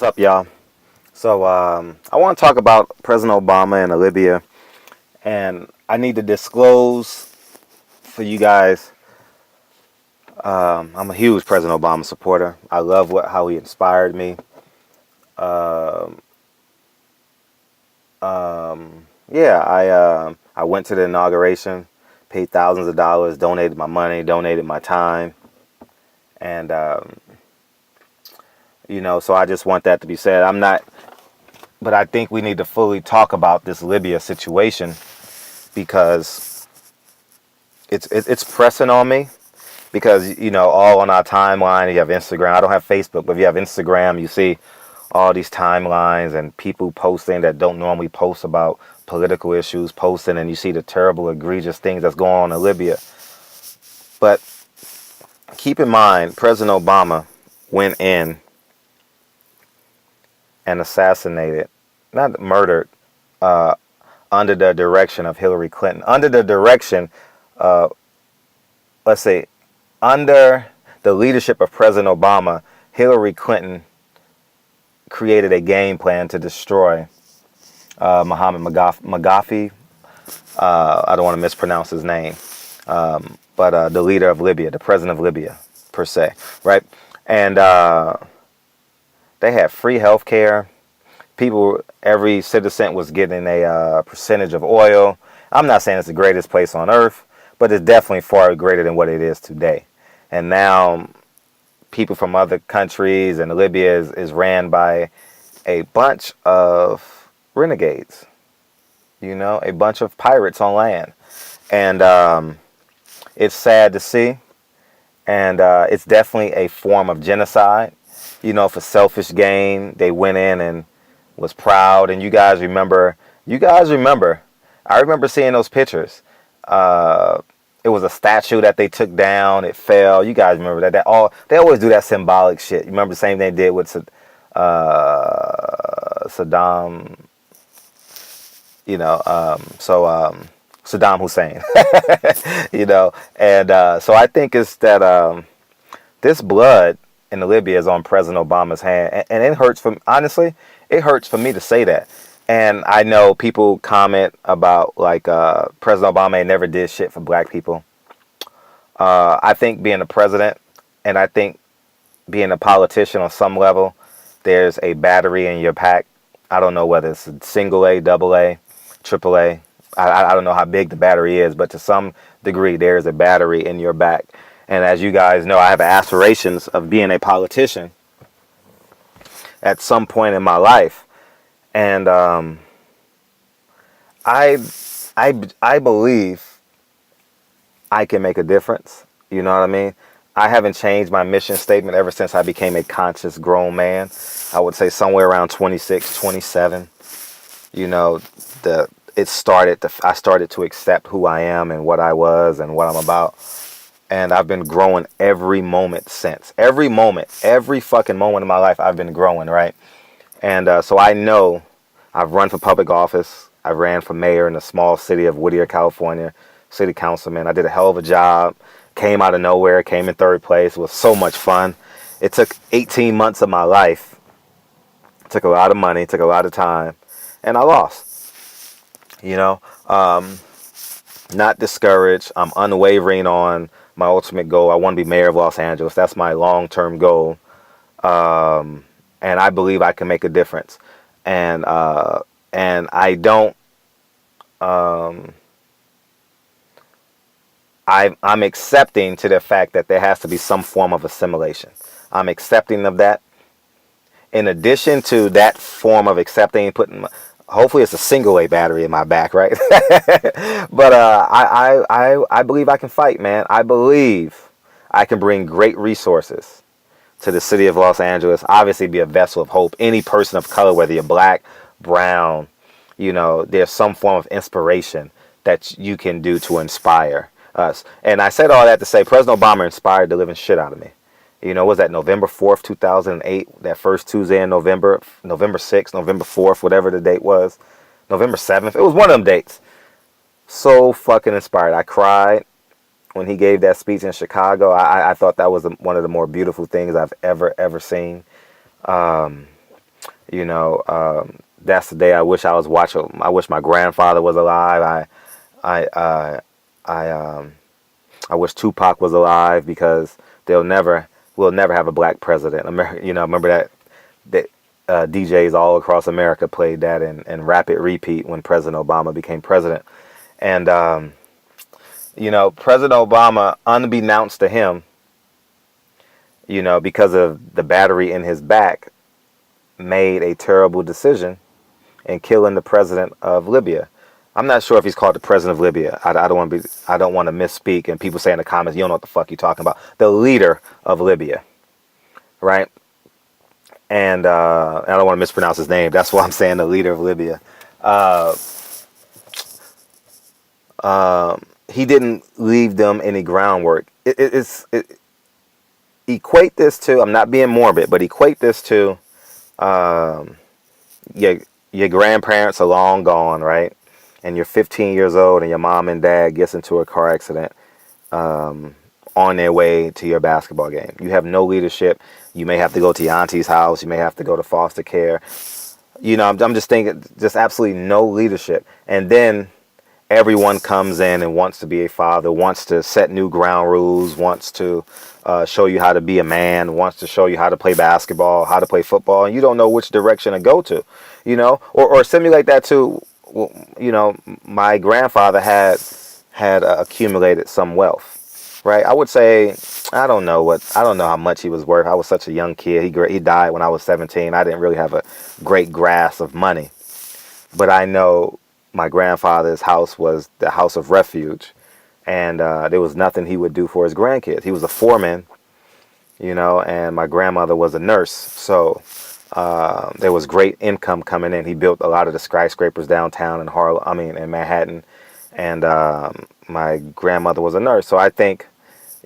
What's up, y'all? I want to talk about President Obama and Libya, and I need to disclose for you guys. I'm a huge President Obama supporter. I love how he inspired me. Um, I went to the inauguration, paid thousands of dollars, donated my money, donated my time, and so I just want that to be said. I'm not, but I think we need to fully talk about this Libya situation because it's pressing on me because all on our timeline you have Instagram. I don't have Facebook, but if you have Instagram, you see all these timelines and people posting that don't normally post about political issues posting, and you see the terrible, egregious things that's going on in Libya. But keep in mind, President Obama went in and assassinated, not murdered, uh, under the direction of Hillary Clinton, under the direction, uh, let's say, under the leadership of President Obama. Hillary Clinton created a game plan to destroy Muhammad Gaddafi. I don't want to mispronounce his name, but the leader of Libya, the president of Libya, per se, right? And they had free health care. People, every citizen was getting a percentage of oil. I'm not saying it's the greatest place on earth, but it's definitely far greater than what it is today. And now people from other countries, and Libya is ran by a bunch of renegades, a bunch of pirates on land. And it's sad to see. And it's definitely a form of genocide. For selfish gain, they went in and was proud. And you guys remember, I remember seeing those pictures. It was a statue that they took down. It fell. You guys remember that? They always do that symbolic shit. You remember the same thing they did with Saddam. Saddam Hussein. And so I think it's that this blood in Libya is on President Obama's hand, and it hurts honestly, it hurts for me to say that. And I know people comment about like President Obama ain't never did shit for black people. I think being a president, and I think being a politician on some level, there's a battery in your pack. I don't know whether it's a single A, double A, triple A. I don't know how big the battery is, but to some degree, there's a battery in your back. And as you guys know, I have aspirations of being a politician at some point in my life. And I believe I can make a difference. You know what I mean? I haven't changed my mission statement ever since I became a conscious grown man. I would say somewhere around 26, 27. I started to accept who I am and what I was and what I'm about. And I've been growing every moment since. Every moment, every fucking moment of my life, I've been growing, right? And so I know I've run for public office. I ran for mayor in the small city of Whittier, California, city councilman. I did a hell of a job. Came out of nowhere, came in third place. It was so much fun. It took 18 months of my life. It took a lot of money, took a lot of time, and I lost. Not discouraged. I'm unwavering on my ultimate goal. I want to be mayor of Los Angeles. That's my long-term goal. And I believe I can make a difference. And I don't. I'm accepting to the fact that there has to be some form of assimilation. I'm accepting of that. In addition to that form of accepting, hopefully it's a single A battery in my back, right? But I believe I can fight, man. I believe I can bring great resources to the city of Los Angeles. Obviously, be a vessel of hope. Any person of color, whether you're black, brown, there's some form of inspiration that you can do to inspire us. And I said all that to say President Obama inspired the living shit out of me. Was that November 4th, 2008, that first Tuesday in November 6th, November 4th, whatever the date was, November 7th. It was one of them dates. So fucking inspired. I cried when he gave that speech in Chicago. I thought that was one of the more beautiful things I've ever seen. That's the day I wish I was watching. I wish my grandfather was alive. I, I, I wish Tupac was alive because we'll never have a black president. Remember that DJs all across America played that in rapid repeat when President Obama became president. And, President Obama, unbeknownst to him, because of the battery in his back, made a terrible decision in killing the president of Libya. I'm not sure if he's called the president of Libya. I don't want to misspeak, and people say in the comments, you don't know what the fuck you're talking about. The leader of Libya, right? And I don't want to mispronounce his name. That's why I'm saying the leader of Libya. He didn't leave them any groundwork. Equate this to, I'm not being morbid, but equate this to your grandparents are long gone, right? And you're 15 years old and your mom and dad gets into a car accident on their way to your basketball game. You have no leadership. You may have to go to your auntie's house. You may have to go to foster care. I'm just thinking, just absolutely no leadership. And then everyone comes in and wants to be a father, wants to set new ground rules, wants to show you how to be a man, wants to show you how to play basketball, how to play football, and you don't know which direction to go to, or simulate that to, my grandfather had accumulated some wealth, right? I would say, I don't know how much he was worth. I was such a young kid. He died when I was 17. I didn't really have a great grasp of money, but I know my grandfather's house was the house of refuge, and there was nothing he would do for his grandkids. He was a foreman, and my grandmother was a nurse, so there was great income coming in. He built a lot of the skyscrapers downtown in Manhattan, and my grandmother was a nurse. So I think,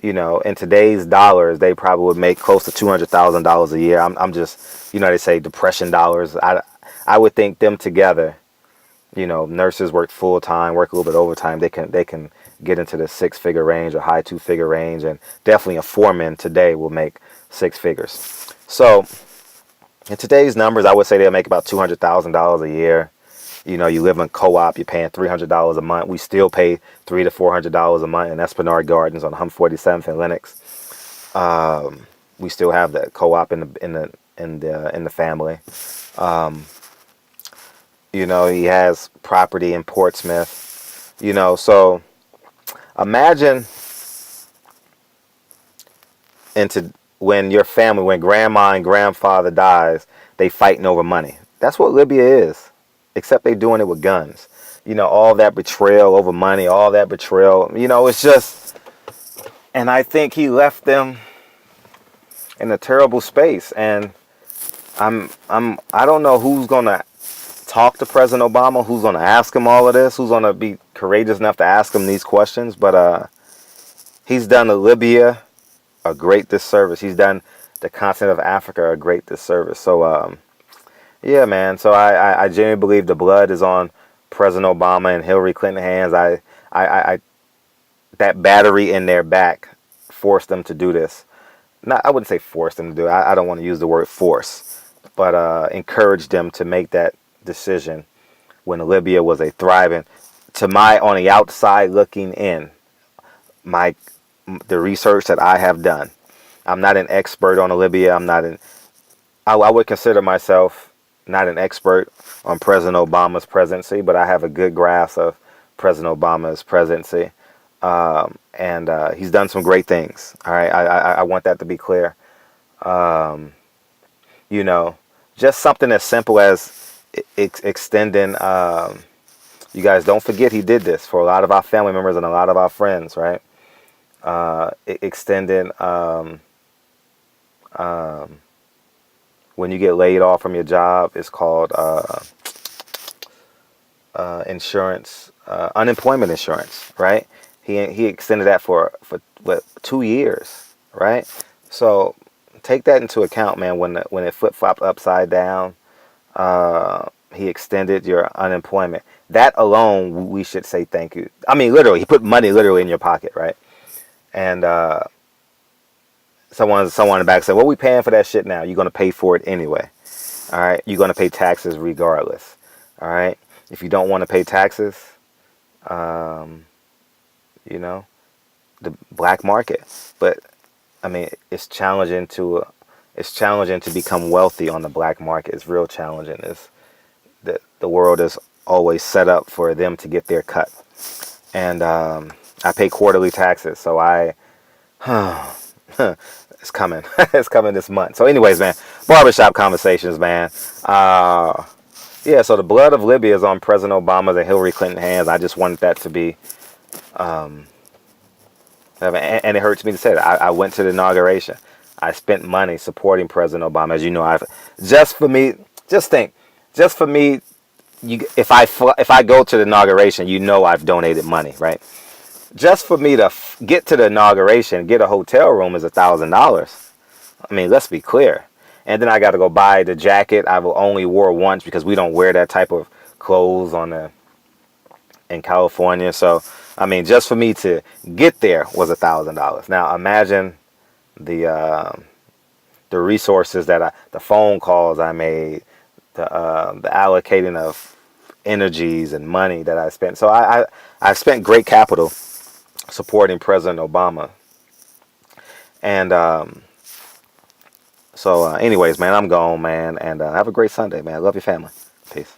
in today's dollars, they probably would make close to $200,000 a year. I'm just, they say depression dollars. I would think them together. Nurses work full time, work a little bit overtime. They can get into the 6-figure range or high 2-figure range, and definitely a foreman today will make 6 figures. So in today's numbers, I would say they'll make about $200,000 a year. You live in co-op, you're paying $300 a month. We still pay $300 to $400 a month in Esplanade Gardens on 147th and Lenox. We still have that co-op in the family. He has property in Portsmouth, so imagine when grandma and grandfather dies, they fighting over money. That's what Libya is, except they doing it with guns. All that betrayal over money, all that betrayal, it's just, and I think he left them in a terrible space. And I don't know who's going to talk to President Obama, who's going to ask him all of this, who's going to be courageous enough to ask him these questions. But he's done Libya a great disservice. He's done the continent of Africa a great disservice. So, yeah, man. So I genuinely believe the blood is on President Obama and Hillary Clinton's hands. That battery in their back forced them to do this. I wouldn't say forced them to do it. I don't want to use the word force, but encouraged them to make that decision when Libya was a thriving, on the outside looking in, the research that I have done. I'm not an expert on Libya. I would consider myself not an expert on President Obama's presidency, but I have a good grasp of President Obama's presidency. And he's done some great things. All right. I want that to be clear. Just something as simple as extending, you guys don't forget he did this for a lot of our family members and a lot of our friends, right? Extending, when you get laid off from your job, it's called insurance, unemployment insurance, right? He extended that for what, 2 years, right? So take that into account, man. When it flip-flopped upside down, he extended your unemployment. That alone, we should say thank you. I mean, literally, he put money literally in your pocket, right? And someone in the back said, "What are we paying for that shit now? You're gonna pay for it anyway." All right, you're going to pay taxes regardless. All right, if you don't want to pay taxes, um, you know, the black market. But I mean, it's challenging to become wealthy on the black market. It's real challenging. It's the world is always set up for them to get their cut. And I pay quarterly taxes, so I it's coming. It's coming this month. So, anyways, man, barbershop conversations, man. Uh, yeah. So the blood of Libya is on President Obama's and Hillary Clinton's hands. I just wanted that to be. And it hurts me to say that. I went to the inauguration. I spent money supporting President Obama. As you know, I've just for me. Just think, just for me. If I go to the inauguration, you know I've donated money, right? Just for me to get to the inauguration, get a hotel room is $1,000. I mean, let's be clear. And then I got to go buy the jacket I only wore once because we don't wear that type of clothes in California. So, I mean, just for me to get there was $1,000. Now, imagine the the resources the phone calls I made, the allocating of energies and money that I spent. So I've spent great capital supporting President Obama. And anyways, man, I'm gone, man. And have a great Sunday, man. Love your family. Peace.